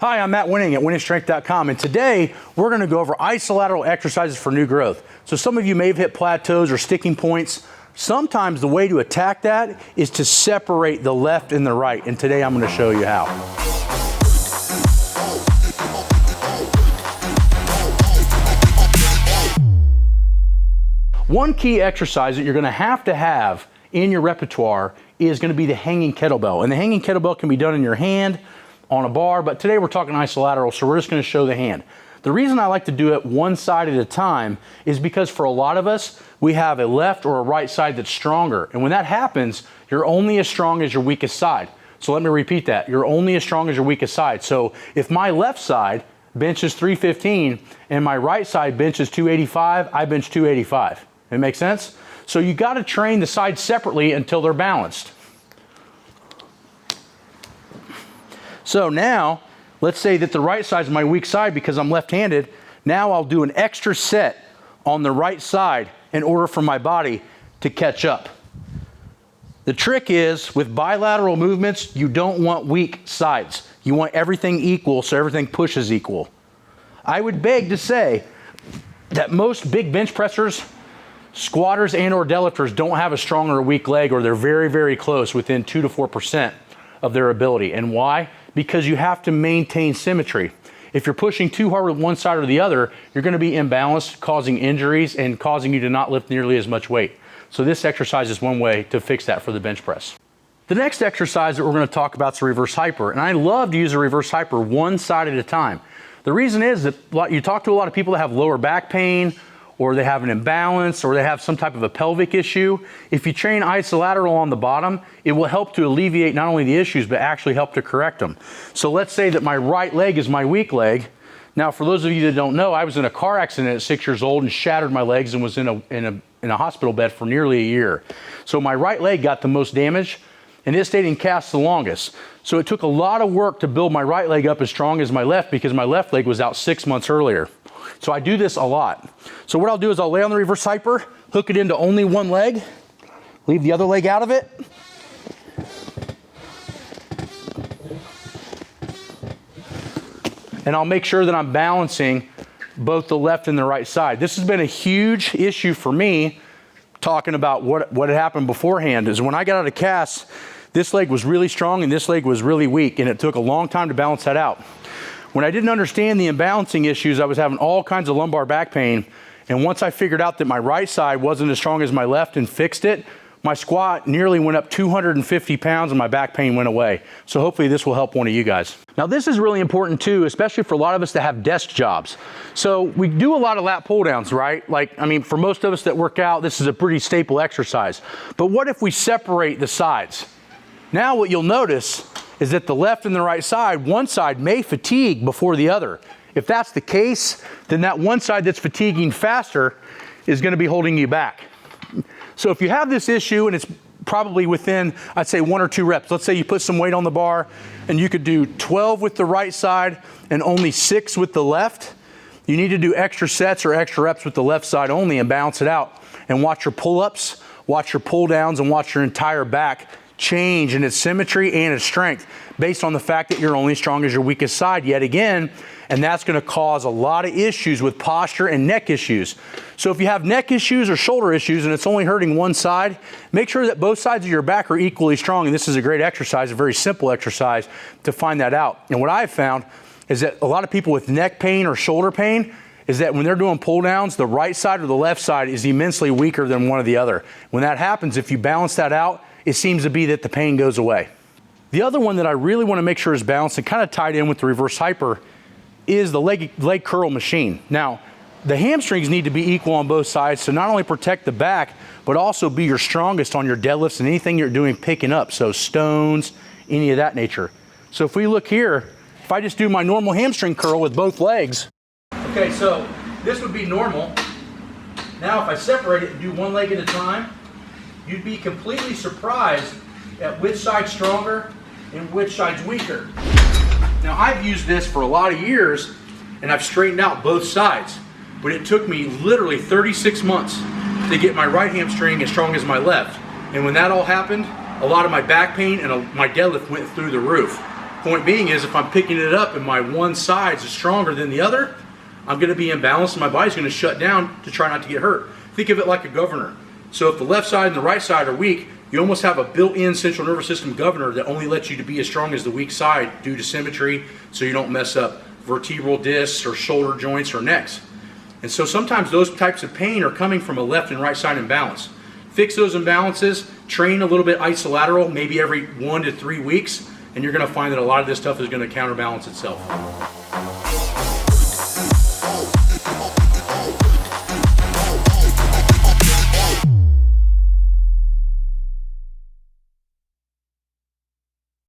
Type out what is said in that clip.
Hi, I'm Matt Wenning at WenningStrength.com, and today we're going to go over isolateral exercises for new growth. So some of you may have hit plateaus or sticking points. Sometimes the way to attack that is to separate the left and the right, and today I'm going to show you how. One key exercise that you're going to have in your repertoire is going to be the hanging kettlebell. And the hanging kettlebell can be done in your hand, on a bar, but today we're talking isolateral, so we're just going to show the hand. The reason I like to do it one side at a time is because for a lot of us, we have a left or a right side that's stronger. And when that happens, you're only as strong as your weakest side. So let me repeat that. You're only as strong as your weakest side. So if my left side benches 315 and my right side benches 285, I bench 285. It makes sense? So you got to train the sides separately until they're balanced. So now, let's say that the right side is my weak side because I'm left-handed. Now I'll do an extra set on the right side in order for my body to catch up. The trick is, with bilateral movements, you don't want weak sides. You want everything equal so everything pushes equal. I would beg to say that most big bench pressers, squatters, and or deadlifters don't have a strong or a weak leg, or they're very, very close, within 2 to 4% of their ability. And why? Because you have to maintain symmetry. If you're pushing too hard with one side or the other, you're going to be imbalanced, causing injuries and causing you to not lift nearly as much weight. So this exercise is one way to fix that for the bench press. The next exercise that we're going to talk about is the reverse hyper. And I love to use a reverse hyper one side at a time. The reason is that you talk to a lot of people that have lower back pain, or they have an imbalance, or they have some type of a pelvic issue. If you train isolateral on the bottom, it will help to alleviate not only the issues, but actually help to correct them. So let's say that my right leg is my weak leg. Now, for those of you that don't know, I was in a car accident at 6 years old and shattered my legs and was in a hospital bed for nearly a year. So my right leg got the most damage, and it stayed in cast the longest. So it took a lot of work to build my right leg up as strong as my left, because my left leg was out 6 months earlier. So I do this a lot. So what I'll do is I'll lay on the reverse hyper, hook it into only one leg, leave the other leg out of it. And I'll make sure that I'm balancing both the left and the right side. This has been a huge issue for me, talking about what had happened beforehand, is when I got out of cast, this leg was really strong and this leg was really weak, and it took a long time to balance that out. When I didn't understand the imbalancing issues, I was having all kinds of lumbar back pain. And once I figured out that my right side wasn't as strong as my left and fixed it, my squat nearly went up 250 pounds and my back pain went away. So hopefully this will help one of you guys. Now this is really important too, especially for a lot of us that have desk jobs. So we do a lot of lat pulldowns, right? For most of us that work out, this is a pretty staple exercise. But what if we separate the sides? Now what you'll notice is that the left and the right side, one side may fatigue before the other. If that's the case, then that one side that's fatiguing faster is going to be holding you back. So if you have this issue, and it's probably within, I'd say 1 or 2 reps. Let's say you put some weight on the bar and you could do 12 with the right side and only 6 with the left. You need to do extra sets or extra reps with the left side only and balance it out. And watch your pull-ups, watch your pull-downs, and watch your entire back change in its symmetry and its strength based on the fact that you're only strong as your weakest side yet again, and that's going to cause a lot of issues with posture and neck issues. So if you have neck issues or shoulder issues and it's only hurting one side, make sure that both sides of your back are equally strong, and this is a great exercise, a very simple exercise to find that out. And what I've found is that a lot of people with neck pain or shoulder pain is that when they're doing pull downs, the right side or the left side is immensely weaker than one or the other. When that happens, if you balance that out, it seems to be that the pain goes away. The other one that I really want to make sure is balanced and kind of tied in with the reverse hyper is the leg curl machine. Now, the hamstrings need to be equal on both sides to not only protect the back, but also be your strongest on your deadlifts and anything you're doing picking up, so stones, any of that nature. So if we look here, if I just do my normal hamstring curl with both legs, okay, so this would be normal. Now if I separate it and do one leg at a time, you'd be completely surprised at which side's stronger and which side's weaker. Now I've used this for a lot of years and I've straightened out both sides, but it took me literally 36 months to get my right hamstring as strong as my left. And when that all happened, a lot of my back pain and my deadlift went through the roof. Point being is if I'm picking it up and my one side is stronger than the other, I'm going to be imbalanced and my body's going to shut down to try not to get hurt. Think of it like a governor. So if the left side and the right side are weak, you almost have a built-in central nervous system governor that only lets you to be as strong as the weak side due to symmetry, so you don't mess up vertebral discs or shoulder joints or necks. And so sometimes those types of pain are coming from a left and right side imbalance. Fix those imbalances, train a little bit iso-lateral, maybe every 1 to 3 weeks, and you're going to find that a lot of this stuff is going to counterbalance itself.